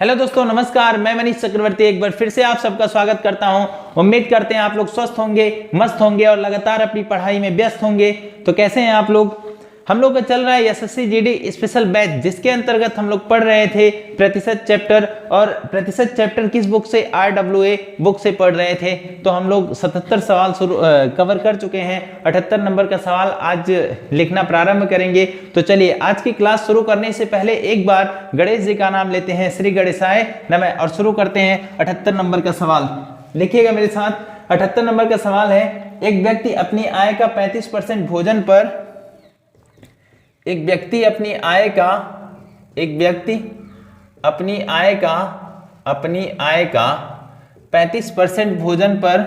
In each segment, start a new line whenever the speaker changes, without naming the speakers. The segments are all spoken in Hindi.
हेलो दोस्तों, नमस्कार। मैं मनीष चक्रवर्ती एक बार फिर से आप सबका स्वागत करता हूं। उम्मीद करते हैं आप लोग स्वस्थ होंगे, मस्त होंगे और लगातार अपनी पढ़ाई में व्यस्त होंगे। तो कैसे हैं आप लोग? हम लोग का चल रहा है एसएससी जीडी स्पेशल बैच, जिसके अंतर्गत हम लोग पढ़ रहे थे प्रतिशत चैप्टर। और प्रतिशत चैप्टर किस बुक से? RWA बुक से पढ़ रहे थे। तो हम लोग 77 सवाल कवर कर चुके हैं। 78 नंबर का सवाल आज लिखना प्रारंभ करेंगे। तो चलिए, आज की क्लास शुरू करने से पहले एक बार गणेश जी का नाम लेते हैं। श्री गणेशाय नमः। और शुरू करते हैं 78 नंबर का सवाल। लिखिएगा मेरे साथ। 78 नंबर का सवाल है, एक व्यक्ति अपनी आय का 35% भोजन पर, एक व्यक्ति अपनी आय का 35% भोजन पर,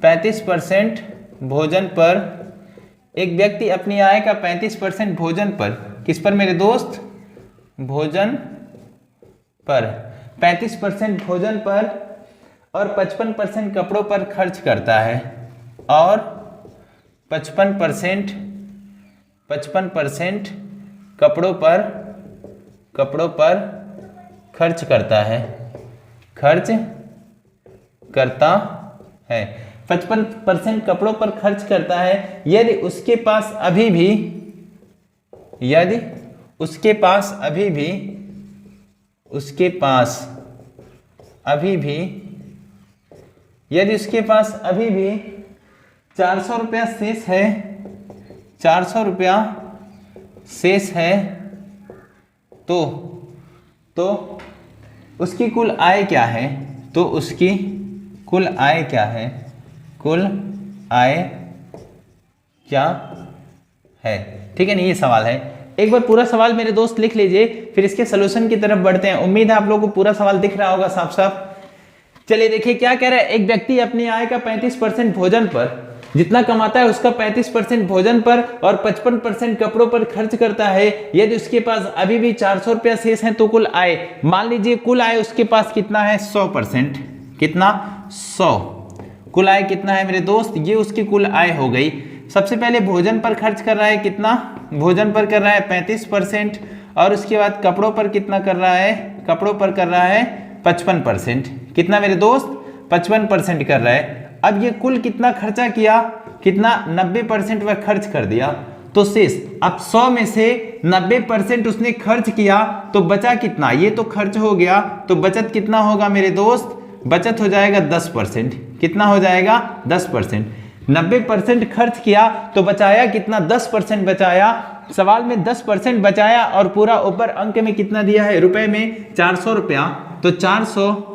35% भोजन पर, एक व्यक्ति अपनी आय का 35% भोजन पर, किस पर मेरे दोस्त? भोजन पर, 35% भोजन पर और 55% कपड़ों पर खर्च करता है। और 55% कपड़ों पर खर्च करता है। 55% कपड़ों पर खर्च करता है। यदि उसके पास अभी भी यदि उसके पास अभी भी 400 रुपया शेष है, 400 रुपया शेष है, तो उसकी कुल आय क्या है? तो उसकी कुल आय क्या है? कुल आय क्या है? ठीक है ना, ये सवाल है। एक बार पूरा सवाल मेरे दोस्त लिख लीजिए, फिर इसके सलूशन की तरफ बढ़ते हैं। उम्मीद है आप लोगों को पूरा सवाल दिख रहा होगा साफ साफ। चलिए देखिए क्या कह रहा है। एक व्यक्ति अपनी आय का 35% भोजन पर, जितना कमाता है उसका 35% भोजन पर और 55% कपड़ों पर खर्च करता है। यदि उसके पास अभी भी 400 रुपया शेष है तो कुल आय, मान लीजिए कुल आय उसके पास कितना है? 100%। कितना? 100। कुल आय कितना है मेरे दोस्त? ये उसकी कुल आय हो गई। सबसे पहले भोजन पर खर्च कर रहा है, कितना? भोजन पर कर रहा है 35%। और उसके बाद कपड़ों पर कितना कर रहा है? कपड़ों पर कर रहा है 55%। कितना मेरे दोस्त? 55% कर रहा है। अब ये कुल कितना खर्चा किया? कितना? 90% वह खर्च कर दिया। तो शेष, अब 100 में से 90% उसने खर्च किया तो बचा कितना? ये तो खर्च हो गया, तो बचत कितना होगा मेरे दोस्त? बचत हो जाएगा 10%। कितना हो जाएगा? 10%। 90% खर्च किया तो बचाया कितना? 10% बचाया। सवाल में 10% बचाया और पूरा ऊपर अंक में कितना दिया है? रुपए में 400 रुपया। तो 400,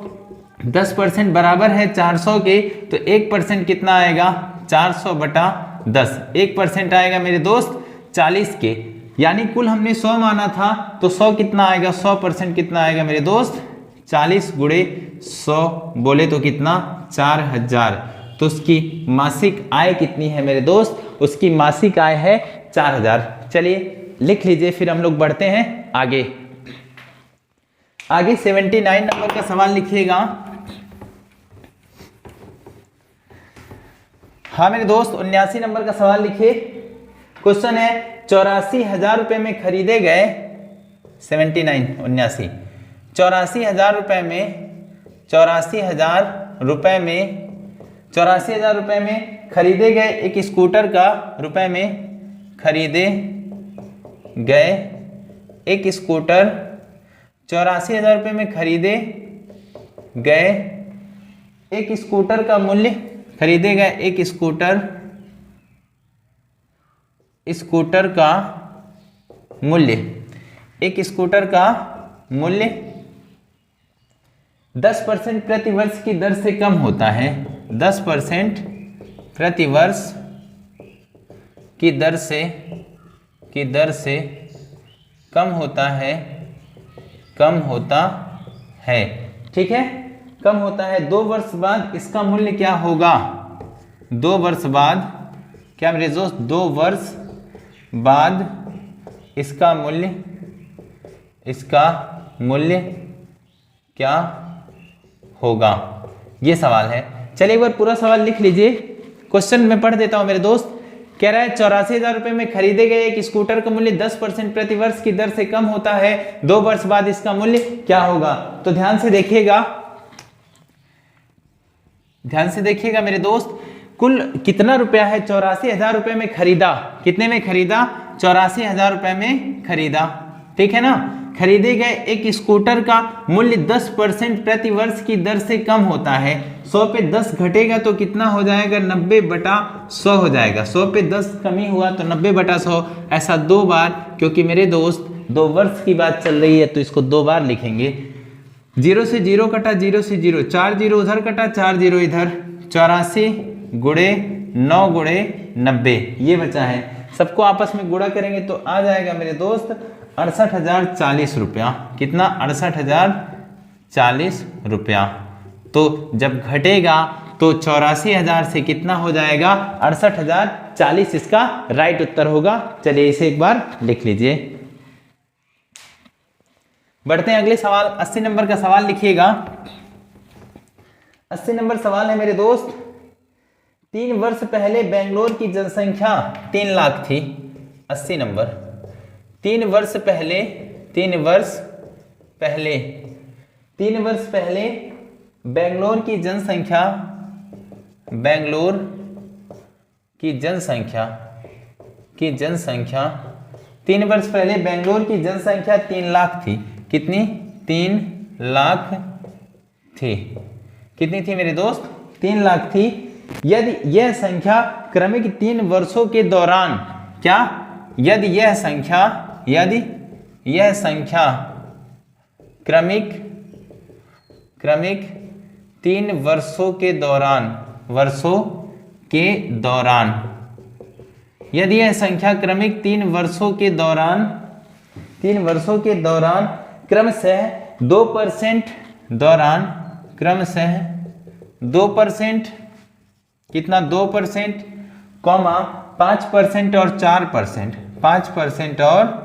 10% बराबर है 400 के, तो 1% कितना आएगा? 400 बटा 10। 1% आएगा मेरे दोस्त 40 के। यानी कुल हमने 100 माना था, तो 100 कितना आएगा? 100% कितना आएगा मेरे दोस्त? 40 गुणे 100 बोले तो कितना? 4000। तो उसकी मासिक आय कितनी है मेरे दोस्त? उसकी मासिक आय है 4000। चलिए लिख लीजिए, फिर हम लोग बढ़ते हैं आगे। 79 नंबर का सवाल लिखिएगा। हाँ मेरे दोस्त, 79 नंबर का सवाल लिखिए। क्वेश्चन है, 84,000 रुपए में खरीदे गए 79 84,000 रुपए में खरीदे गए एक स्कूटर का, रुपए में खरीदे गए एक स्कूटर, 84,000 रुपए में खरीदे गए एक स्कूटर का मूल्य, खरीदे गए एक स्कूटर का मूल्य, एक स्कूटर का मूल्य 10% प्रति वर्ष की दर से कम होता है। 10% प्रति वर्ष की दर से कम होता है। ठीक है, कम होता है। 2 वर्ष बाद इसका मूल्य क्या होगा? 2 वर्ष बाद क्या मेरे दोस्त? 2 वर्ष बाद इसका मूल्य क्या होगा? ये सवाल है। चलिए एक बार पूरा सवाल लिख लीजिए। क्वेश्चन में पढ़ देता हूं मेरे दोस्त। कह रहा है 84,000 रुपए में खरीदे गए एक स्कूटर का मूल्य 10% प्रति वर्ष की दर से कम होता है, 2 वर्ष बाद इसका मूल्य क्या होगा? तो ध्यान से देखिएगा मेरे दोस्त, कुल कितना रुपया है? 84,000 रुपए में खरीदा। कितने में खरीदा? 84,000 रुपए में खरीदा, ठीक है ना। खरीदे गए एक स्कूटर का मूल्य 10% प्रति वर्ष की दर से कम होता है। 100 पे 10 घटेगा तो कितना हो जाएगा? 90/100 हो जाएगा। 100 पे 10 कमी हुआ तो 90/100, ऐसा 2 बार, क्योंकि मेरे दोस्त 2 वर्ष की बात चल रही है तो इसको 2 बार लिखेंगे। 0 से 0 कटा, 0 से 0, 4 0 उधर कटा, 4 0 इधर, 84 गुणे 9 गुणे 90 ये बचा है। सबको आपस में गुणा करेंगे तो आ जाएगा मेरे दोस्त 68,040 रुपया। कितना? 68,040 रुपया। तो जब घटेगा तो 84,000 से कितना हो जाएगा? 68,040 इसका राइट उत्तर होगा। चलिए इसे एक बार लिख लीजिए। बढ़ते हैं अगले सवाल। 80 नंबर का सवाल लिखिएगा। 80 नंबर सवाल है मेरे दोस्त, 3 वर्ष पहले बेंगलोर की जनसंख्या 3 लाख थी। 80 नंबर, 3 वर्ष पहले बेंगलोर की जनसंख्या 3 वर्ष पहले बेंगलोर की जनसंख्या 3 लाख थी। कितनी? 3 लाख थी। कितनी थी मेरे दोस्त? 3 लाख थी। यदि यह संख्या क्रमिक 3 वर्षों के दौरान क्या? यदि यह संख्या क्रमिक 3 वर्षों के दौरान यदि यह संख्या क्रमिक 3 वर्षों के दौरान क्रमशः 2% कितना? 2% कॉमा 5% और 4%, 5% और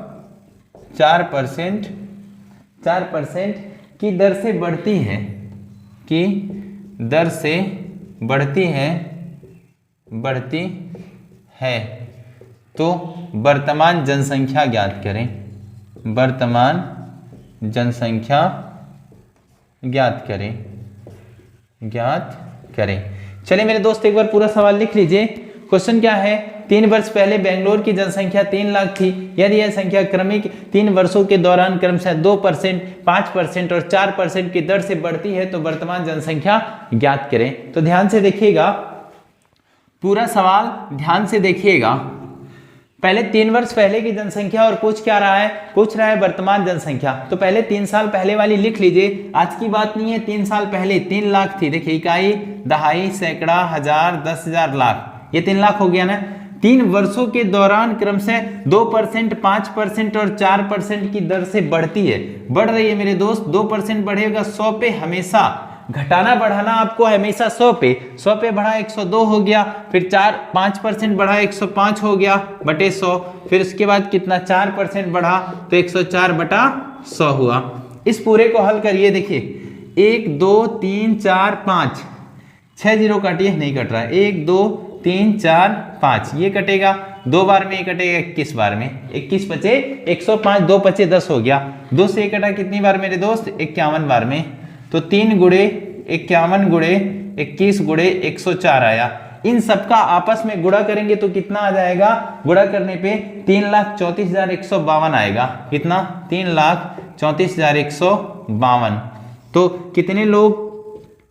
4% की दर से बढ़ती है तो वर्तमान जनसंख्या ज्ञात करें। चलिए मेरे दोस्त एक बार पूरा सवाल लिख लीजिए। क्वेश्चन क्या है? 3 वर्ष पहले बेंगलोर की जनसंख्या 3 लाख थी। यदि यह संख्या क्रमिक 3 वर्षों के दौरान क्रमशः 2%, 5% और 4% की दर से बढ़ती है तो वर्तमान जनसंख्या ज्ञात करें। तो ध्यान से देखिएगा, पूरा सवाल ध्यान से देखिएगा। पहले 3 वर्ष पहले की जनसंख्या और पूछ रहा है वर्तमान जनसंख्या। तो पहले 3 साल पहले वाली लिख लीजिए। आज की बात नहीं है, 3 साल पहले 3 लाख थी। देखिए, इकाई, दहाई, सैकड़ा, हजार, 10,000, लाख, ये 3 लाख हो गया ना। 3 वर्षों के दौरान क्रमशः 2%, 5% और 4% की दर से बढ़ती है, बढ़ रही है मेरे दोस्त। 2% बढ़ेगा 100 पे, हमेशा घटाना बढ़ाना आपको हमेशा 100 पे। 100 पे बढ़ा 102 हो गया, फिर 5% बढ़ा 105 हो गया बटे 100, फिर उसके बाद कितना? 4% बढ़ा तो 104/100 हुआ। इस पूरे को हल करिए। देखिए 1 2 3 4 5, 6 0 काटिए, नहीं कट रहा है। 1 2 3 4 5 ये कटेगा, 2 बार में ये कटेगा, 21 बार में। 21 बचे 105, 2 बचे 10 हो गया। 2 से कटा कितनी बार मेरे दोस्त? 51 बार में। तो 3 गुणे 51 गुणे 21 गुणे 104 आया। इन सबका आपस में गुणा करेंगे तो कितना आ जाएगा? गुणा करने पे 3,34,152 आएगा। कितना? 3,34,152। तो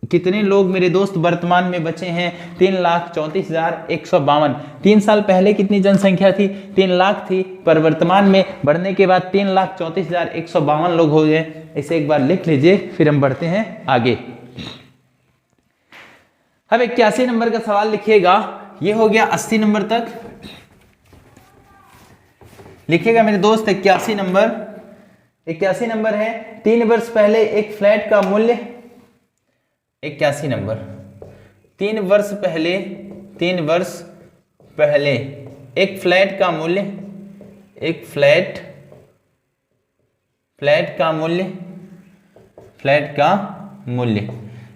कितने लोग मेरे दोस्त वर्तमान में बचे हैं? 3,34,152। 3 साल पहले कितनी जनसंख्या थी? 3 लाख थी, पर वर्तमान में बढ़ने के बाद 3,34,152 लोग हो गए। इसे एक बार लिख लीजिए, फिर हम बढ़ते हैं आगे। अब 81 नंबर का सवाल लिखिएगा। ये हो गया 80 नंबर तक। लिखिएगा मेरे दोस्त 81 नंबर है। 3 वर्ष पहले एक फ्लैट का मूल्य 81 नंबर। 3 वर्ष पहले एक फ्लैट का मूल्य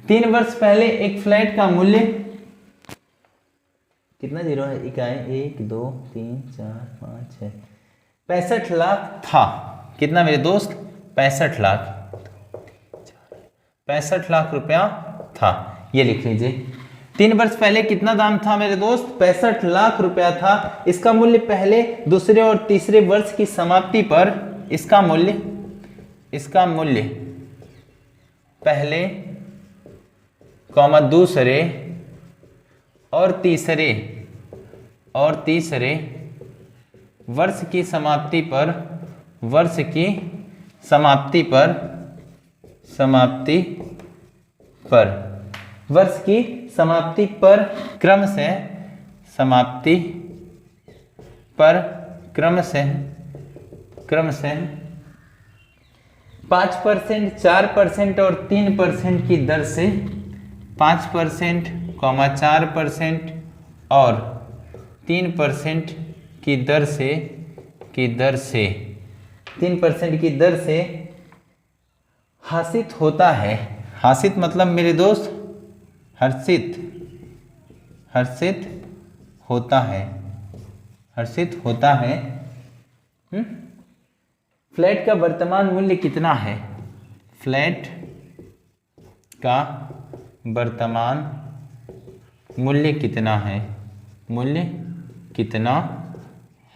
3 वर्ष पहले एक फ्लैट का मूल्य कितना जीरो है? इकाई 1 2 3 4 5 6, 65 लाख था। कितना मेरे दोस्त? 65 लाख, 65 लाख रुपया था। ये लिख लीजिए। 3 वर्ष पहले कितना दाम था मेरे दोस्त? 65 लाख रुपया था। इसका मूल्य पहले, दूसरे और तीसरे वर्ष की समाप्ति पर, इसका मूल्य पहले कॉमा दूसरे और तीसरे वर्ष की समाप्ति पर वर्ष की समाप्ति पर क्रम से 5%, 4% और 3% की दर से, 5%, 4% और 3% की दर से 3% की दर से हासिल होता है। हासिल मतलब मेरे दोस्त हर्षित होता है। फ्लैट का वर्तमान मूल्य कितना है? फ्लैट का वर्तमान मूल्य कितना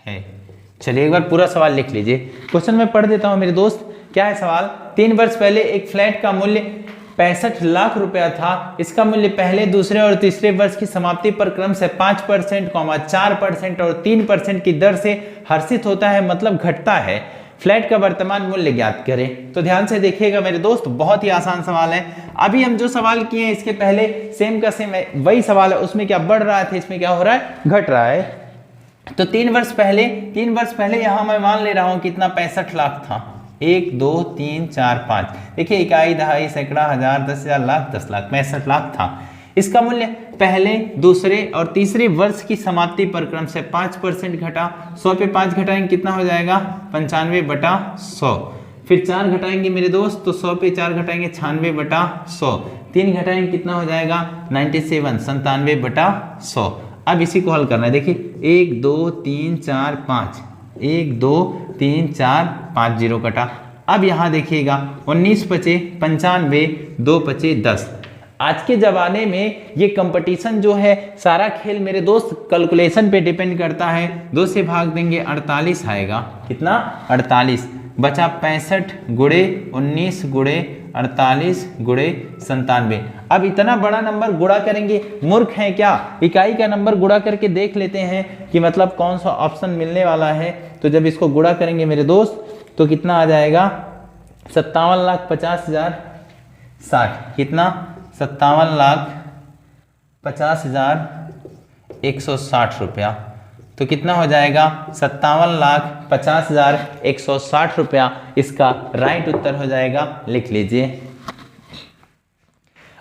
है? चलिए एक बार पूरा सवाल लिख लीजिए। क्वेश्चन में पढ़ देता हूं मेरे दोस्त। क्या है सवाल? 3 वर्ष पहले एक फ्लैट का मूल्य 65 लाख रुपया था। इसका मूल्य पहले, दूसरे और तीसरे वर्ष की समाप्ति पर क्रम से 5%, 4% और 3% की दर से हर्षित होता है, मतलब घटता है। फ्लैट का वर्तमान मूल्य ज्ञात करें। तो ध्यान से देखिएगा मेरे दोस्त, बहुत ही आसान सवाल है। अभी हम जो सवाल किए हैं इसके पहले सेम का सेम वही सवाल है। उसमें क्या बढ़ रहा था, इसमें क्या हो रहा है? घट रहा है। तो 3 वर्ष पहले यहां मैं मान ले रहा हूं कितना? 65 लाख था। 1 2 3 4 5, देखिए इकाई, दहाई, सैकड़ा, हजार, 10,000, लाख, 10 लाख, 65 लाख था। इसका मूल्य पहले, दूसरे और तीसरे वर्ष की समाप्ति पर क्रम से 5% घटा। 100 पे 5 घटाएंगे कितना हो जाएगा? 95/100। फिर 4 घटाएंगे मेरे दोस्त, तो 100 पे 4 घटाएंगे 96/100। 3 घटाएंगे कितना हो जाएगा? 97, 97/100। अब इसी को हल करना है। देखिए 1 2 3 4 5, 1 2 3 4 5 जीरो कटा। अब यहां देखिएगा 19 बचे 95, 2 बचे 10। आज के ज़माने में ये कंपटीशन जो है, सारा खेल मेरे दोस्त कैलकुलेशन पे डिपेंड करता है। 2 से भाग देंगे 48 आएगा। कितना? 48। बचा 65 गुणे 19 गुणे 48 गुणे 97। अब इतना बड़ा नंबर गुणा करेंगे, मूर्ख हैं क्या? इकाई का नंबर गुणा करके देख लेते हैं कि मतलब कौन सा ऑप्शन मिलने वाला है। तो जब इसको गुणा करेंगे मेरे दोस्त तो कितना आ जाएगा? 57,50,060। कितना? 57,50,160 रुपया। तो कितना हो जाएगा? 57,50,160 रुपया इसका राइट उत्तर हो जाएगा। लिख लीजिए।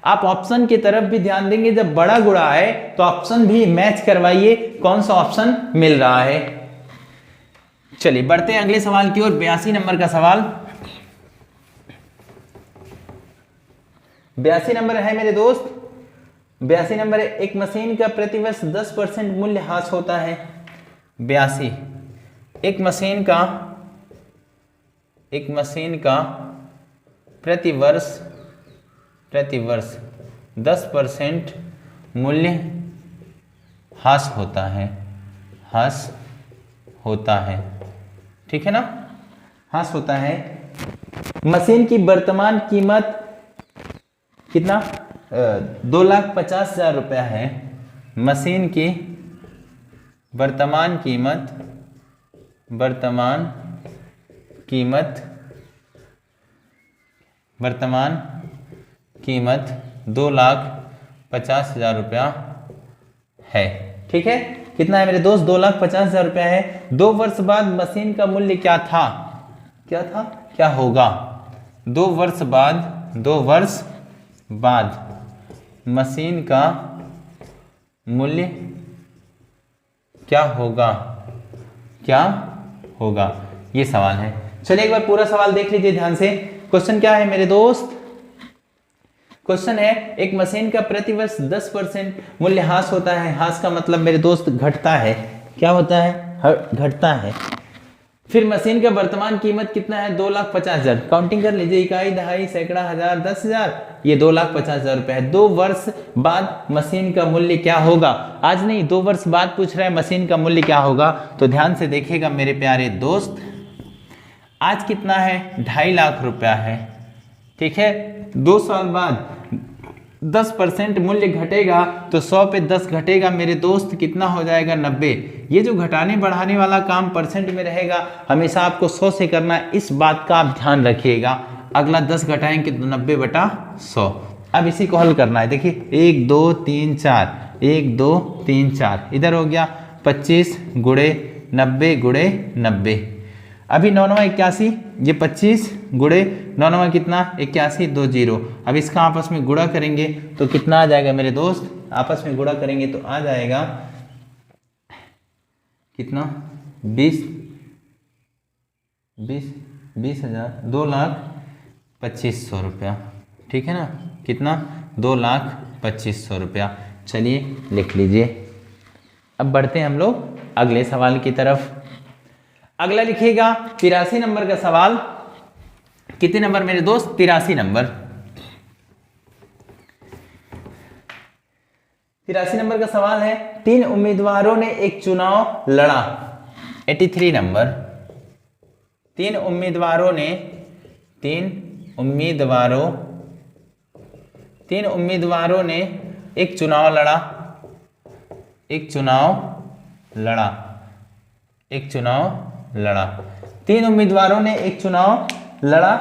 आप ऑप्शन की तरफ भी ध्यान देंगे। जब बड़ा गुणा है तो ऑप्शन भी मैच करवाइए, कौन सा ऑप्शन मिल रहा है। चलिए बढ़ते हैं अगले सवाल की ओर। 82 नंबर का सवाल। 82 नंबर है मेरे दोस्त। 82 नंबर है, एक मशीन का प्रतिवर्ष 10% मूल्य ह्रास होता है। 82, एक मशीन का प्रतिवर्ष 10% मूल्य ह्रास होता है। ठीक है ना? ह्रास होता है। मशीन की वर्तमान कीमत कितना? 2,50,000 रुपया है। मशीन की वर्तमान कीमत 2,50,000 रुपया है। ठीक है? कितना है मेरे दोस्त? 2,50,000 रुपया है। 2 वर्ष बाद मशीन का मूल्य क्या होगा? 2 वर्ष बाद मशीन का मूल्य क्या होगा? ये सवाल है। चलिए एक बार पूरा सवाल देख लीजिए ध्यान से। क्वेश्चन क्या है मेरे दोस्त? क्वेश्चन है, एक मशीन का प्रतिवर्ष 10% मूल्य ह्रास होता है। ह्रास का मतलब मेरे दोस्त घटता है। क्या होता है? घटता है। फिर मशीन का वर्तमान कीमत कितना है? 2,50,000। काउंटिंग कर लीजिए, इकाई, दहाई, सैकड़ा, हजार, 10,000, ये 2,50,000 रुपए है। 2 वर्ष बाद मशीन का मूल्य क्या होगा? आज नहीं, 2 वर्ष बाद पूछ रहा है मशीन का मूल्य क्या होगा। तो ध्यान से देखिएगा मेरे प्यारे दोस्त, आज कितना है? 2.5 लाख रुपया है, ठीक है। 2 साल बाद 10% मूल्य घटेगा तो 100 पे 10 घटेगा मेरे दोस्त, कितना हो जाएगा? 90। ये जो घटाने बढ़ाने वाला काम परसेंट में रहेगा, हमेशा आपको 100 से करना है, इस बात का आप ध्यान रखिएगा। अगला 10 घटाएंगे तो 90/100। अब इसी को हल करना है। देखिए 1 2 3 4, 1 2 3 4, इधर हो गया 25 गुणे 90 गुणे 90। अभी 9 9 81, ये 25 गुणे 9 9 कितना? 81, 2 0। अब इसका आपस में गुणा करेंगे तो कितना आ जाएगा मेरे दोस्त? आपस में गुणा करेंगे तो आ जाएगा कितना? 20,000, 2,25,000 रुपया, ठीक है ना। कितना? 2,25,000 रुपया। चलिए लिख लीजिए। अब बढ़ते हैं हम लोग अगले सवाल की तरफ। अगला लिखिएगा 83 नंबर का सवाल। कितने नंबर मेरे दोस्त? 83 नंबर। 83 नंबर का सवाल है, 3 उम्मीदवारों ने एक चुनाव लड़ा। 83 नंबर। 3 उम्मीदवारों ने एक चुनाव लड़ा। एक चुनाव लड़ा। 3 उम्मीदवारों ने एक चुनाव लड़ा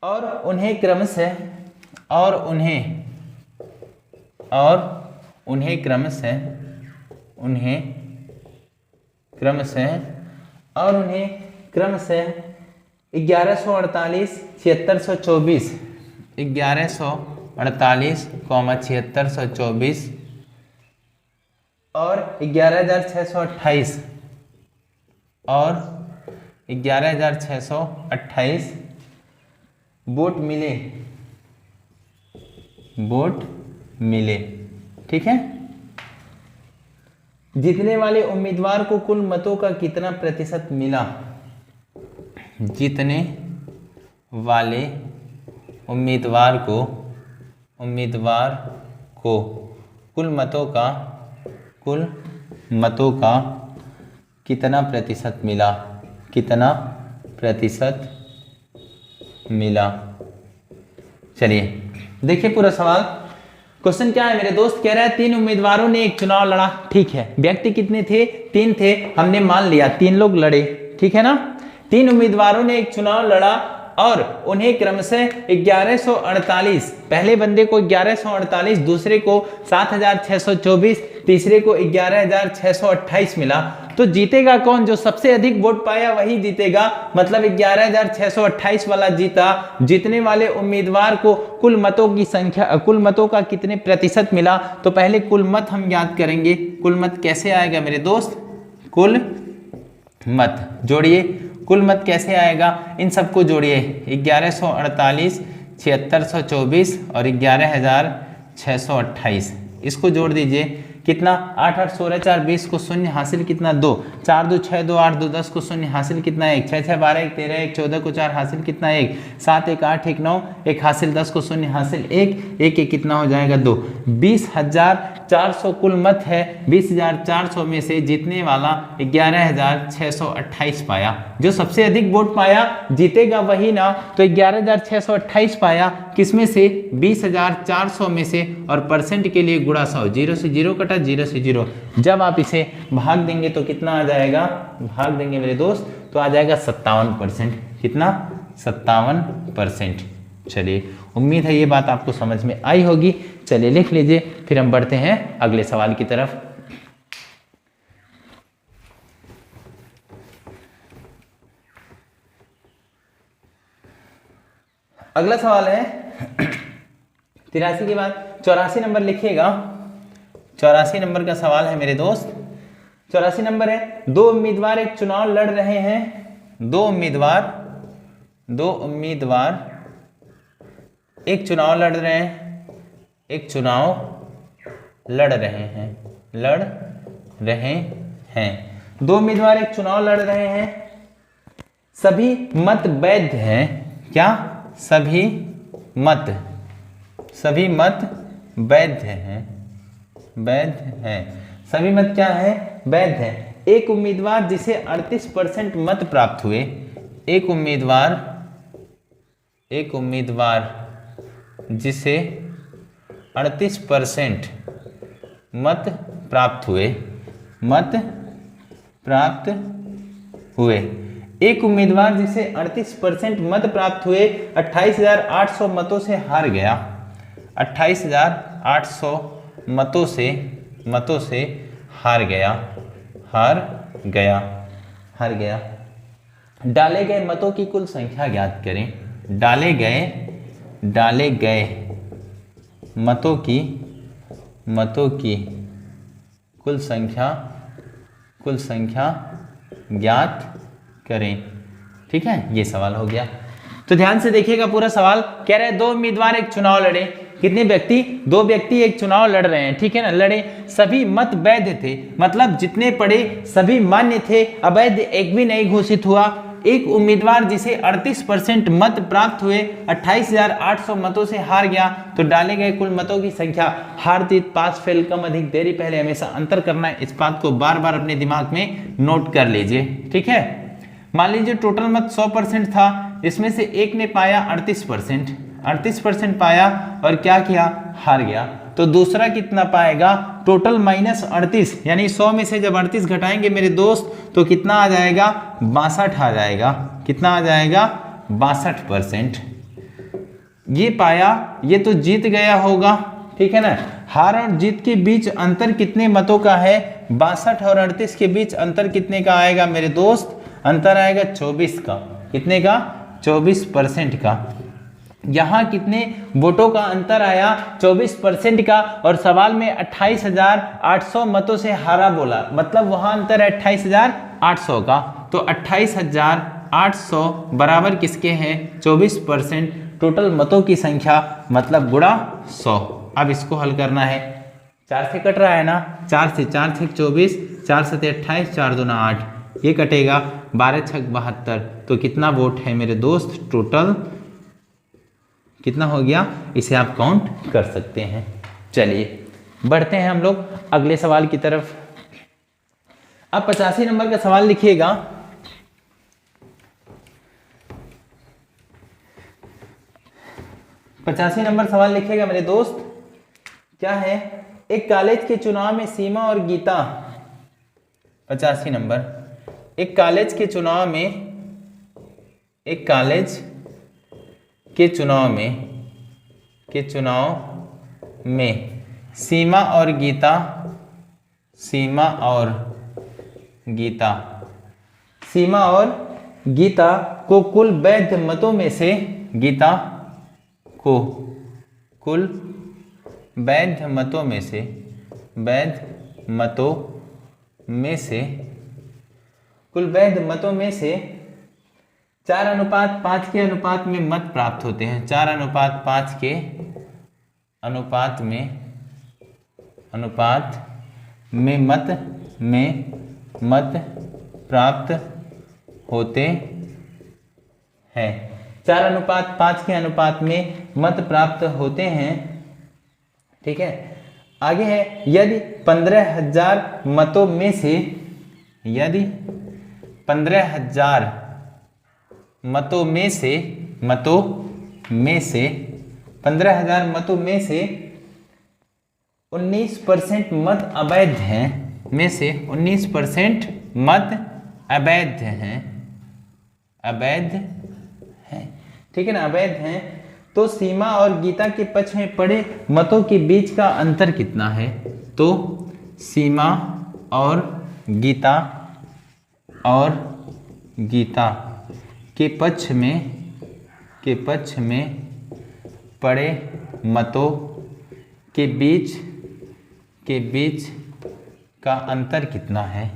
और उन्हें क्रमशः और उन्हें क्रमशः 1148, 7624, 1148, 7624 और 11,628 और 11,628 वोट मिले, ठीक है। जीतने वाले उम्मीदवार को कुल मतों का कितना प्रतिशत मिला? जीतने वाले उम्मीदवार को कुल मतों का कितना प्रतिशत मिला? चलिए देखिए पूरा सवाल। क्वेश्चन क्या है मेरे दोस्त? कह रहा है 3 उम्मीदवारों ने एक चुनाव लड़ा, ठीक है। व्यक्ति कितने थे? 3 थे, हमने मान लिया 3 लोग लड़े, ठीक है ना। 3 उम्मीदवारों ने एक चुनाव लड़ा और उन्हें क्रमशः 1148, पहले बंदे को 1148, दूसरे को 7,624, तीसरे को 11,628 मिला। तो जीतेगा कौन? जो सबसे अधिक वोट पाया वही जीतेगा, मतलब 11,628 वाला जीता। जीतने वाले उम्मीदवार को कुल मतों का कितने प्रतिशत मिला? तो पहले कुल मत हम ज्ञात करेंगे। कुल मत कैसे आएगा मेरे दोस्त? कुल मत जोड़िए। कुल मत कैसे आएगा? इन सबको जोड़िए, 1148, 7624 और 11,628, इसको जोड़ दीजिए। कितना? 8 8 16 4 20 को शून्य हासिल कितना? 2, 4 2 6 2 8 2 10 को शून्य हासिल कितना? 1, 6 6 12 1 13 1 14 को 4 हासिल कितना? 1, 7 1 8 1 9 1 हासिल 10 को शून्य हासिल 1 1 कितना हो जाएगा? 2। 20,400 कुल मत है। 20,400 में से जीतने वाला 11,628 पाया। जो सबसे अधिक वोट पाया जीतेगा वही ना। तो 11,628 पाया किसमें से? 20,400 में से, और परसेंट के लिए गुणा 100, 0 से 0 कटा, 0 से 0। जब आप इसे भाग देंगे तो कितना आ जाएगा? भाग देंगे मेरे दोस्त तो आ जाएगा 57%। कितना? 57%। चलिए उम्मीद है ये बात आपको समझ में आई होगी। चलिए लिख लीजिए, फिर हम बढ़ते हैं अगले सवाल की तरफ। अगला सवाल है 83 के बाद 84 नंबर लिखिएगा। 84 नंबर का सवाल है मेरे दोस्त। 84 नंबर है, 2 उम्मीदवार एक चुनाव लड़ रहे हैं। दो उम्मीदवार एक चुनाव लड़ रहे हैं, एक चुनाव लड़ रहे हैं, लड़ रहे हैं। दो उम्मीदवार एक चुनाव लड़ रहे हैं, सभी मत वैध हैं। क्या? सभी मत वैध हैं, वैध हैं। सभी मत क्या है? वैध है। एक उम्मीदवार जिसे 38% मत प्राप्त हुए, एक उम्मीदवार जिसे 38% मत प्राप्त हुए, एक उम्मीदवार जिसे 38% मत प्राप्त हुए 28,800 मतों से हार गया, 28,800 मतों से हार गया। डाले गए मतों की कुल संख्या ज्ञात करें। डाले गए मतों की कुल संख्या ज्ञात करें। ठीक है, ये सवाल हो गया। तो ध्यान से देखिएगा, पूरा सवाल कह रहे हैं दो उम्मीदवार एक चुनाव लड़े। कितने व्यक्ति? दो व्यक्ति एक चुनाव लड़ रहे हैं, ठीक है ना, लड़े। सभी मत वैध थे, मतलब जितने पड़े सभी मान्य थे, अवैध एक भी नहीं घोषित हुआ। एक उम्मीदवार जिसे 38% मत प्राप्त हुए 28,800 मतों से हार गया। तो डाले गए कुल मतों की संख्या, हार जीत, पास फेल, कम अधिक, देरी पहले, हमेशा अंतर करना है। इस बात को बार बार अपने दिमाग में नोट कर लीजिए। ठीक है, मान लीजिए टोटल मत 100% था, इसमें से एक ने पाया 38% पाया और क्या किया? हार गया। तो दूसरा कितना पाएगा? टोटल माइनस 38, यानी 100 में से जब 38 घटाएंगे मेरे दोस्त तो कितना आ जाएगा? 62 आ जाएगा। कितना आ जाएगा? 62%। ये पाया, ये तो जीत गया होगा, ठीक है ना। हार और जीत के बीच अंतर कितने मतों का है? 62 और 38 के बीच अंतर कितने का आएगा मेरे दोस्त? अंतर आएगा 24 का। कितने का? 24% का। यहाँ कितने वोटों का अंतर आया? 24% का। और सवाल में 28,800 मतों से हारा बोला, मतलब वहां अंतर है 28,800 का। तो 28,800 बराबर किसके हैं? 24%। टोटल मतों की संख्या मतलब गुणा 100। अब इसको हल करना है। 4 से कट रहा है ना, 4 से 24, 4 से 28, 4 दूना 8, ये कटेगा, 12 छक 72। तो कितना वोट है मेरे दोस्त? टोटल कितना हो गया? इसे आप काउंट कर सकते हैं। चलिए बढ़ते हैं हम लोग अगले सवाल की तरफ। अब 85 नंबर का सवाल लिखिएगा। 85 नंबर सवाल लिखिएगा मेरे दोस्त। क्या है? एक कॉलेज के चुनाव में सीमा और गीता। 85 नंबर। एक कॉलेज के चुनाव में सीमा और गीता को कुल वैध मतों में से, गीता को कुल वैध मतों में से 4:5 के अनुपात में मत प्राप्त होते हैं। 4:5 के अनुपात में मत प्राप्त होते हैं। 4:5 के अनुपात में मत प्राप्त होते हैं। ठीक है, आगे है, यदि 15,000 मतों में से 15,000 मतों में से 19% मत अवैध हैं, में से 19% मत अवैध हैं, ठीक है ना, अवैध हैं। तो सीमा और गीता के पक्ष में पड़े मतों के बीच का अंतर कितना है? तो सीमा और गीता के पक्ष में पड़े मतों के बीच का अंतर कितना है?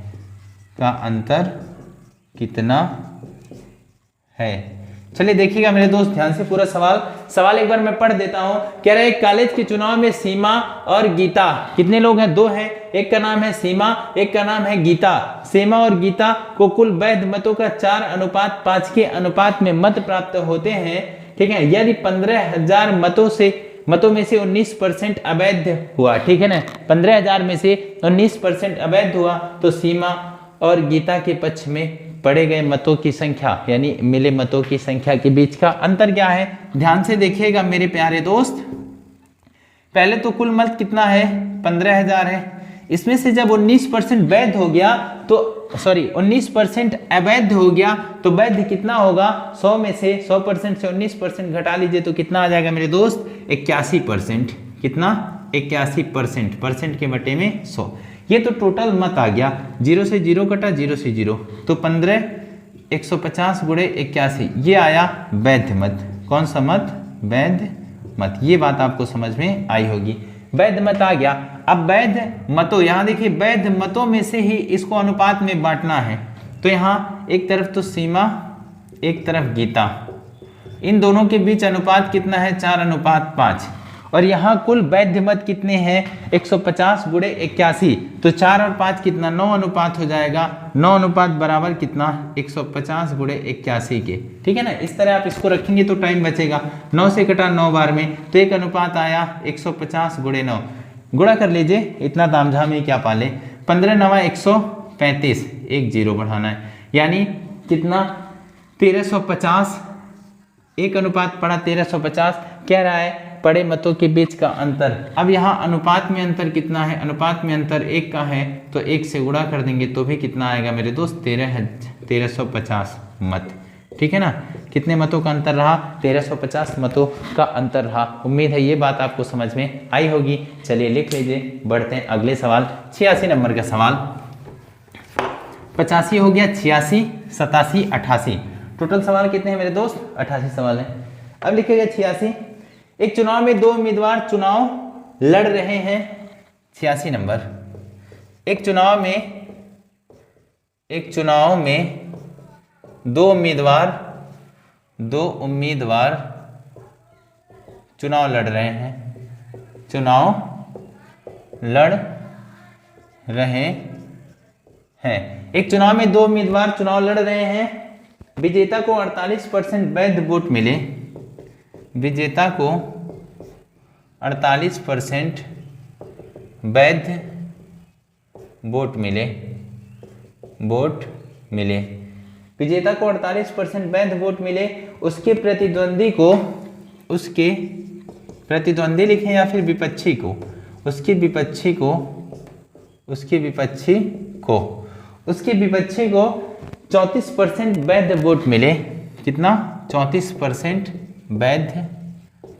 चलिए देखिएगा मेरे दोस्त ध्यान से पूरा सवाल एक बार मैं पढ़ देता हूं। कह रहा है कॉलेज के चुनाव में सीमा और गीता, कितने लोग हैं? 2 हैं, एक का नाम है सीमा, एक का नाम है गीता। सीमा और गीता को कुल वैध मतों का 4:5 के अनुपात में मत प्राप्त होते हैं, ठीक है। यदि 15,000 मतों में से 19% अवैध हुआ, ठीक है ना, 15,000 में से 19% अवैध हुआ तो सीमा और गीता के पक्ष में पड़े गए मतों की संख्या यानी मिले मतों की संख्या के बीच का अंतर क्या है? ध्यान से देखिएगा मेरे प्यारे दोस्त। पहले तो कुल मत कितना है? 15,000 है। इसमें से जब 19% वैध हो गया तो 19% अवैध हो गया तो वैध कितना होगा? 100 में से 100% से 19% घटा लीजिए तो कितना आ जाएगा मेरे दोस्त? 81%। कितना? 81%। परसेंट के बटे में 100। ये तो टोटल मत आ गया। 0 से 0 कटा, 0 से 0 तो 15, 150 गुणे 81, ये आया वैध मत। कौन सा मत? वैध मत। ये बात आपको समझ में आई होगी। वैध मत आ गया। अब वैध मतों, यहाँ देखिए वैध मतों में से ही इसको अनुपात में बांटना है। तो यहाँ एक तरफ तो सीमा, एक तरफ गीता, इन दोनों के बीच अनुपात कितना है? 4:5। और यहाँ कुल वैध मत कितने हैं? 150 गुणे 81, तो 4 और 5 कितना? 9 अनुपात हो जाएगा। 9 अनुपात बराबर कितना? 150 गुणे 81 के, ठीक है ना। इस तरह आप इसको रखेंगे तो टाइम बचेगा। 9 से कटा 9 बार में तो एक अनुपात आया 150 गुणे 9। गुणा कर लीजिए, इतना तामझाम में क्या पाले। 15 9 135, एक 0 बढ़ाना है, यानी कितना? 1350। एक अनुपात पड़ा 1350। कह रहा है पड़े मतों के बीच का अंतर। अब यहाँ अनुपात में अंतर कितना है? अनुपात में अंतर 1 का है तो 1 से गुणा कर देंगे तो भी कितना आएगा मेरे दोस्त? 1350 मत, ठीक है ना। कितने मतों का अंतर रहा? 1350 मतों का अंतर रहा। उम्मीद है ये बात आपको समझ में आई होगी। चलिए लिख लीजिए, बढ़ते हैं अगले सवाल। 86 नंबर का सवाल। 85 हो गया, 86, 87, 88। टोटल सवाल कितने हैं मेरे दोस्त? 88 सवाल है। अब लिखेगा 86। एक चुनाव में 2 उम्मीदवार चुनाव लड़ रहे हैं। 86 नंबर। एक चुनाव में 2 उम्मीदवार चुनाव लड़ रहे हैं। एक चुनाव में 2 उम्मीदवार चुनाव लड़ रहे हैं। विजेता को 48% वैध वोट मिले। विजेता को 48% वैध वोट मिले। विजेता को 48% वैध वोट मिले। उसके प्रतिद्वंदी लिखें या फिर विपक्षी को? उसके विपक्षी को 34% वैध वोट मिले। कितना? 34% वैध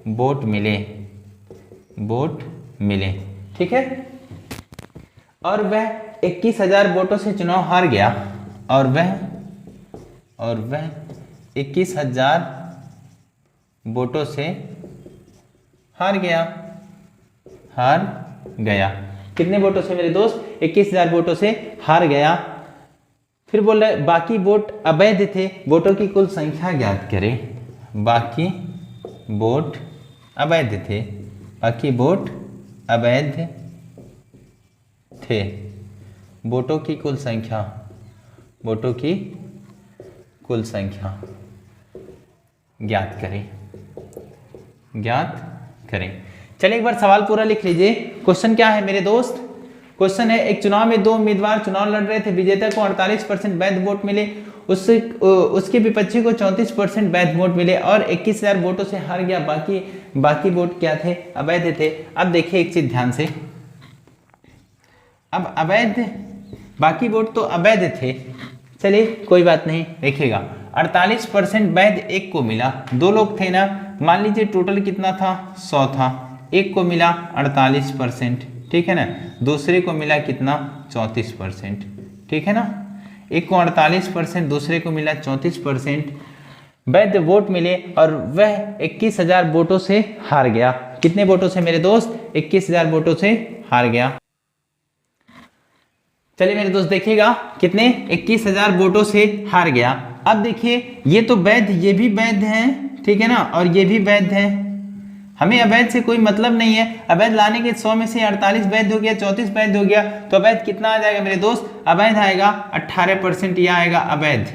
वोट मिले, ठीक है। और वह 21,000 वोटों से चुनाव हार गया। और वह 21,000 वोटों से हार गया। कितने वोटों से मेरे दोस्त? 21,000 वोटों से हार गया। फिर बोल रहे बाकी वोट अवैध थे। वोटों की कुल संख्या ज्ञात करें। बाकी वोट अवैध थे। वोटों की कुल संख्या ज्ञात करें। चलिए एक बार सवाल पूरा लिख लीजिए। क्वेश्चन क्या है मेरे दोस्त? क्वेश्चन है एक चुनाव में 2 उम्मीदवार चुनाव लड़ रहे थे। विजेता को 48% वैध वोट मिले। उसके विपक्षी को 34% वैध वोट मिले और 21,000 वोटों से हार गया। बाकी वोट क्या थे? अवैध थे। अब देखिए एक चीज ध्यान से। अब बाकी वोट तो अवैध थे, चलिए कोई बात नहीं। देखिएगा 48% वैध एक को मिला। 2 लोग थे ना, मान लीजिए टोटल कितना था? 100 था। एक को मिला 48%, ठीक है ना। दूसरे को मिला कितना? 34%, ठीक है ना। एक को 48%, दूसरे को मिला 34% वैध वोट मिले और वह 21,000 वोटों से हार गया। कितने वोटों से मेरे दोस्त? 21,000 वोटों से हार गया। चलिए मेरे दोस्त देखिएगा, कितने? 21,000 वोटों से हार गया। अब देखिए ये तो वैध, ये भी वैध है, ठीक है ना, और ये भी वैध है। हमें अवैध से कोई मतलब नहीं है। अवैध लाने के 100 में से 48 वैध हो गया, 34 वैध हो गया, तो अवैध कितना आ जाएगा मेरे दोस्त? अवैध आएगा 18%, यह आएगा अवैध।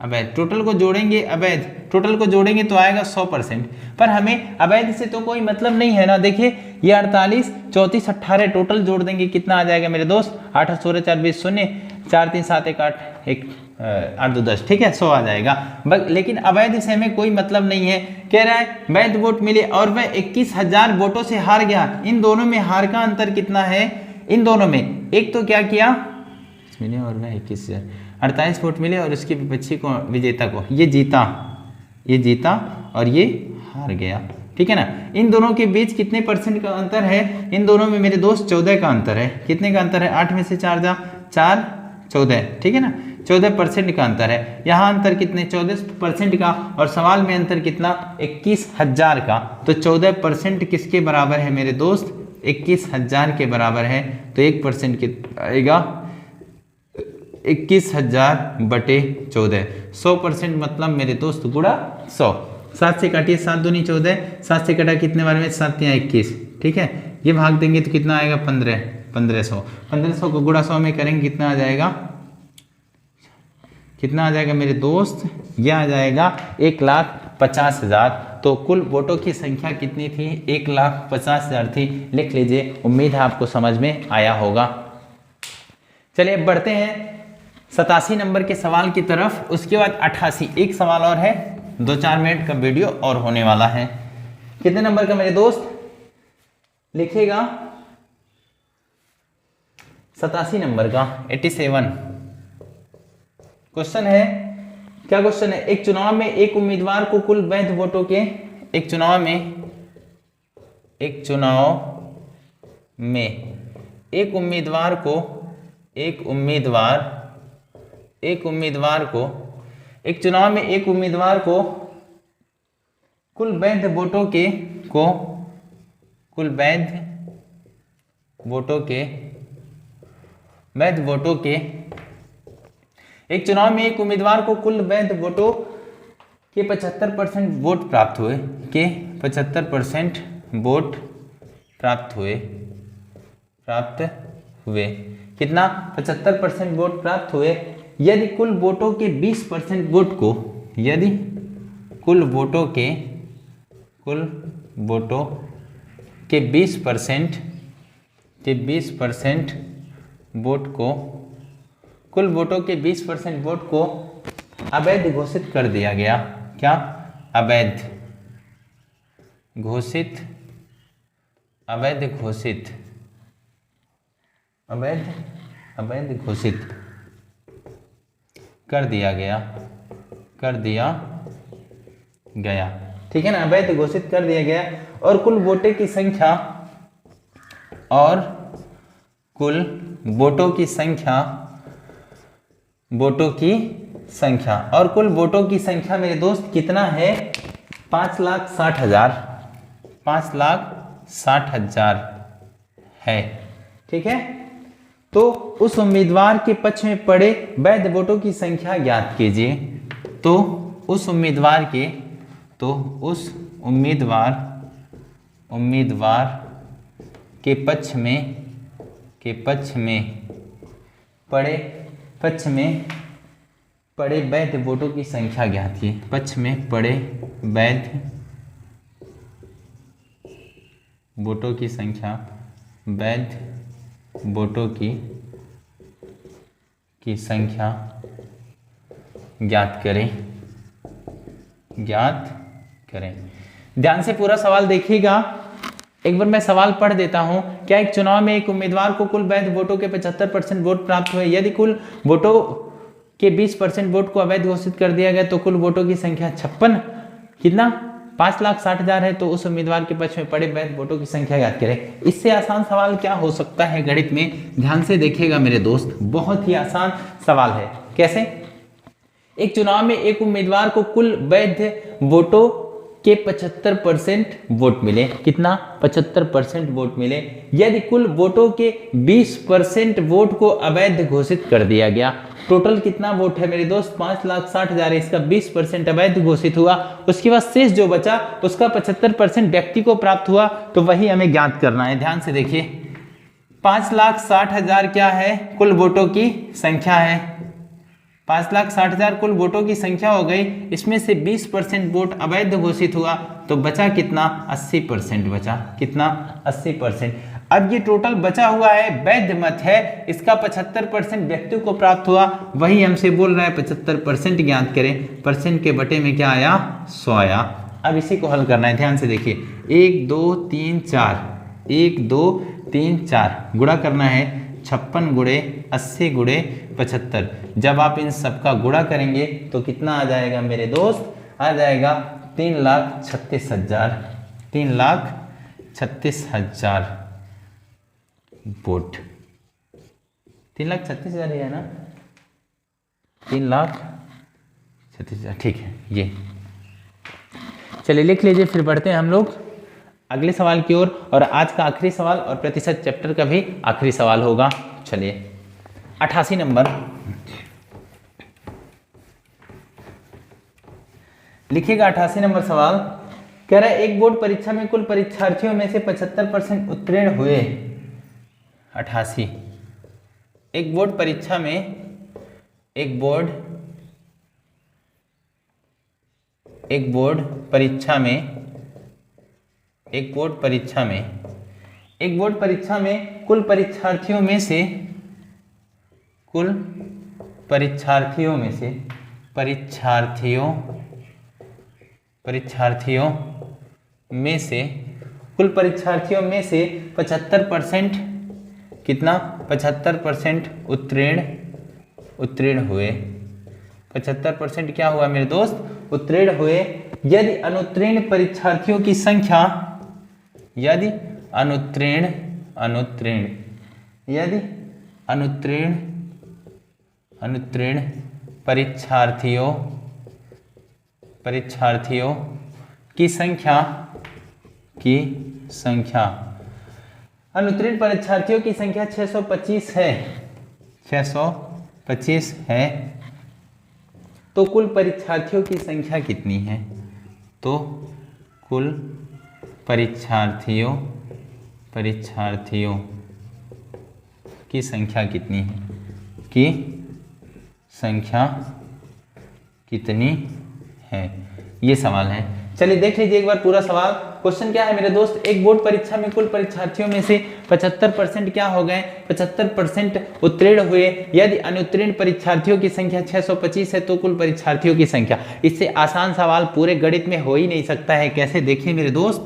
अवैध टोटल को जोड़ेंगे, अवैध टोटल को जोड़ेंगे तो आएगा 100%। पर हमें अवैध से तो कोई मतलब नहीं है ना। देखिए ये 48, 34, 18 टोटल जोड़ देंगे, कितना आ जाएगा मेरे दोस्त? 8 16 4 20 0, 4 3 7 1 8 1 8 2 10, ठीक है, 100 आ जाएगा। लेकिन अवैध से हमें कोई मतलब नहीं है। कह रहा है वैध वोट मिले और वह 21,000 वोटों से हार गया। इन दोनों में हार का अंतर कितना है? इन दोनों में एक तो क्या किया मिले और वह 21,000, 48 वोट मिले और उसके विपक्षी को, विजेता को, ये जीता और ये हार गया, ठीक है ना। इन दोनों के बीच कितने परसेंट का अंतर है? इन दोनों में मेरे दोस्त 14 का अंतर है। कितने का अंतर है? 8 में से 4 जा 4, 14, ठीक है ना, 14% का अंतर है। यहाँ अंतर कितने? 14% का, और सवाल में अंतर कितना? 21,000 का। तो 14% किसके बराबर है मेरे दोस्त? 21,000 के बराबर है। तो 1% कितना आएगा? 21,000 बटे 14, 100% मतलब मेरे दोस्त गुणा 100। 7 से काटिए, 7 दूनी 14, 7 से कटा कितने बार में? 7 या 21, ठीक है। ये भाग देंगे तो कितना आएगा? 1500। 1500 को गुणा 100 में करेंगे, कितना आ जाएगा? कितना आ जाएगा मेरे दोस्त? यह आ जाएगा 1,50,000। तो कुल वोटों की संख्या कितनी थी? 1,50,000 थी। लिख लीजिए। उम्मीद है आपको समझ में आया होगा। चलिए अब बढ़ते हैं 87 नंबर के सवाल की तरफ। उसके बाद 88, एक सवाल और है, 2-4 मिनट का वीडियो और होने वाला है। कितने नंबर का मेरे दोस्त? लिखिएगा 87 नंबर का, 87। क्वेश्चन है, क्या क्वेश्चन है? एक चुनाव में एक उम्मीदवार को कुल वैध वोटों के, एक चुनाव में एक उम्मीदवार को कुल वैध वोटों के एक चुनाव में एक उम्मीदवार को कुल वैध वोटों के 75% वोट प्राप्त हुए, के 75% वोट प्राप्त हुए। कितना? 75% वोट प्राप्त हुए। यदि कुल वोटों के 20% वोट को, यदि कुल वोटों के 20% वोट को, कुल वोटों के 20% वोट को अवैध घोषित कर दिया गया। क्या? अवैध घोषित कर दिया गया, ठीक है ना, अवैध घोषित कर दिया गया। और कुल वोटों की संख्या, और कुल वोटों की संख्या मेरे दोस्त कितना है? 5,60,000, 5,60,000 है, ठीक है। तो उस उम्मीदवार के पक्ष में पड़े वैध वोटों की संख्या ज्ञात कीजिए। तो उस उम्मीदवार के पक्ष में पड़े वैध वोटों की संख्या ज्ञात की। पक्ष में पड़े वैध वोटों की संख्या, वैध वोटों की संख्या ज्ञात करें। ध्यान से पूरा सवाल देखिएगा। एक बार मैं सवाल पढ़ देता हूं। क्या एक चुनाव में एक उम्मीदवार को कुल वैध वोटों के 75% वोट प्राप्त हुए। यदि कुल वोटों के 20% वोट को अवैध घोषित कर दिया गया तो कुल वोटों की संख्या 56, कितना? 5,60,000 है। तो उस उम्मीदवार के पक्ष में पड़े वैध वोटों की संख्या याद करें। इससे आसान सवाल क्या हो सकता है गणित में? ध्यान से देखिएगा मेरे दोस्त, बहुत ही आसान सवाल है। कैसे? एक चुनाव में एक उम्मीदवार को कुल वैध वोटों के 75% वोट मिले। कितना? 75% वोट मिले। यदि कुल वोटों के 20% वोट को अवैध घोषित कर दिया गया टोटल कितना वोट है मेरे दोस्त 5,60,000 है, इसका 20% अवैध घोषित हुआ। उसके बाद शेष जो बचा उसका 75% व्यक्ति को प्राप्त हुआ, तो वही हमें ज्ञात करना है। ध्यान से देखिए 5,60,000 क्या है, कुल वोटों की संख्या है। 5,60,000 कुल वोटों की संख्या हो गई, इसमें से 20% वोट अवैध घोषित हुआ, तो बचा कितना 80% बचा। कितना 80%। अब ये टोटल बचा हुआ है वैध मत है, इसका 75% व्यक्तियों को प्राप्त हुआ, वही हमसे बोल रहा है 75% ज्ञात करें। परसेंट के बटे में क्या आया 100 आया। अब इसी को हल करना है। ध्यान से देखिए 1 2 3 4 1 2 3 4 गुणा करना है 56 गुणे 80 गुणे 75। जब आप इन सबका गुणा करेंगे तो कितना आ जाएगा मेरे दोस्त, आ जाएगा 3,36,000। 3,36,000 वोट। 3,36,000 है ना, 3,36,000 ठीक है। ये चलिए लिख लीजिए, फिर बढ़ते हैं हम लोग अगले सवाल की ओर, और आज का आखिरी सवाल और प्रतिशत चैप्टर का भी आखिरी सवाल होगा। चलिए 88 नंबर लिखिएगा। 88 नंबर सवाल कह रहा है एक बोर्ड परीक्षा में कुल परीक्षार्थियों में से 75% उत्तीर्ण हुए। 88 एक बोर्ड परीक्षा में एक बोर्ड परीक्षा में कुल परीक्षार्थियों में से कुल परीक्षार्थियों में से 75% कितना 75% उत्तीर्ण हुए। 75% क्या हुआ मेरे दोस्त, उत्तीर्ण हुए। यदि अनुत्तीर्ण परीक्षार्थियों की संख्या यदि अनुत्तीर्ण परीक्षार्थियों की संख्या अनुत्तीर्ण परीक्षार्थियों की संख्या 625 है, 625 है, तो कुल परीक्षार्थियों की संख्या कितनी है? तो कुल परीक्षार्थियों की संख्या कितनी है? कितनी है, ये सवाल है। चलिए देख लीजिए एक बार पूरा सवाल। क्वेश्चन क्या है मेरे दोस्त, एक बोर्ड परीक्षा में कुल परीक्षार्थियों में से 75% क्या हो गए, 75% उत्तीर्ण हुए। यदि अनुत्तीर्ण परीक्षार्थियों की संख्या 625 है तो कुल परीक्षार्थियों की संख्या। इससे आसान सवाल पूरे गणित में हो ही नहीं सकता है। कैसे, देखिए मेरे दोस्त,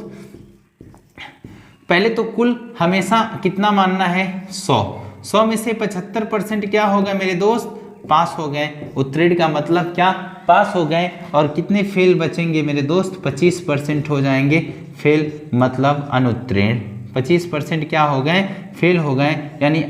पहले तो कुल हमेशा कितना मानना है 100 में से 75% क्या होगा मेरे दोस्त, पास हो गए। उत्तीर्ण का मतलब क्या, पास हो गए। और कितने फेल बचेंगे मेरे दोस्त, 25% हो जाएंगे फेल, मतलब अनुत्तीर्ण। 25% क्या हो गए, फेल हो गए, यानी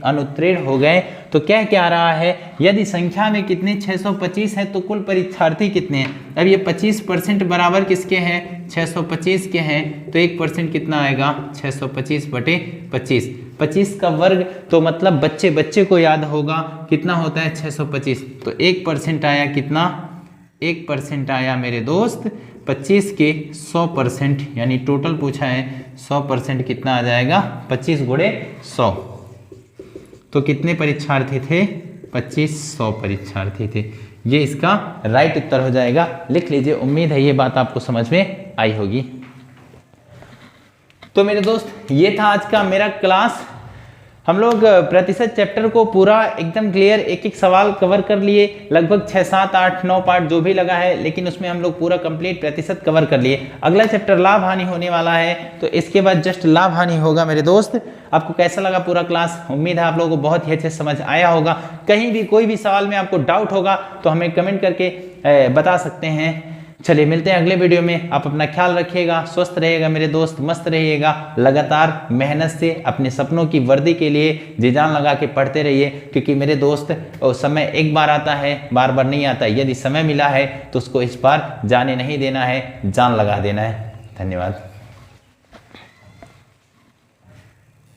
अनुत्तीर्ण हो गए। तो क्या क्या आ रहा है, यदि संख्या में कितने 625 है तो कुल परीक्षार्थी कितने हैं। अब ये 25% बराबर किसके हैं, 625 के हैं, तो 1% कितना आएगा 625/25। 25 का वर्ग तो मतलब बच्चे को याद होगा कितना होता है 625, तो 1% आया कितना, 1% आया मेरे दोस्त 25 के 100%, यानी टोटल पूछा है 100% कितना आ जाएगा 25 गुणे 100। तो कितने परीक्षार्थी थे, 2500 परीक्षार्थी थे। ये इसका राइट उत्तर हो जाएगा। लिख लीजिए, उम्मीद है ये बात आपको समझ में आई होगी। तो मेरे दोस्त ये था आज का मेरा क्लास। हम लोग प्रतिशत चैप्टर को पूरा एकदम क्लियर एक एक सवाल कवर कर लिए, लगभग 6, 7, 8, 9 पार्ट जो भी लगा है, लेकिन उसमें हम लोग पूरा कंप्लीट प्रतिशत कवर कर लिए। अगला चैप्टर लाभ हानि होने वाला है, तो इसके बाद जस्ट लाभ हानि होगा मेरे दोस्त। आपको कैसा लगा पूरा क्लास, उम्मीद है आप लोगों को बहुत ही अच्छे समझ आया होगा। कहीं भी कोई भी सवाल में आपको डाउट होगा तो हमें कमेंट करके बता सकते हैं। चलिए मिलते हैं अगले वीडियो में। आप अपना ख्याल रखिएगा, स्वस्थ रहिएगा मेरे दोस्त, मस्त रहिएगा। लगातार मेहनत से अपने सपनों की वर्दी के लिए जी जान लगा के पढ़ते रहिए, क्योंकि मेरे दोस्त समय एक बार आता है, बार बार नहीं आता। यदि समय मिला है तो उसको इस बार जाने नहीं देना है, जान लगा देना है। धन्यवाद।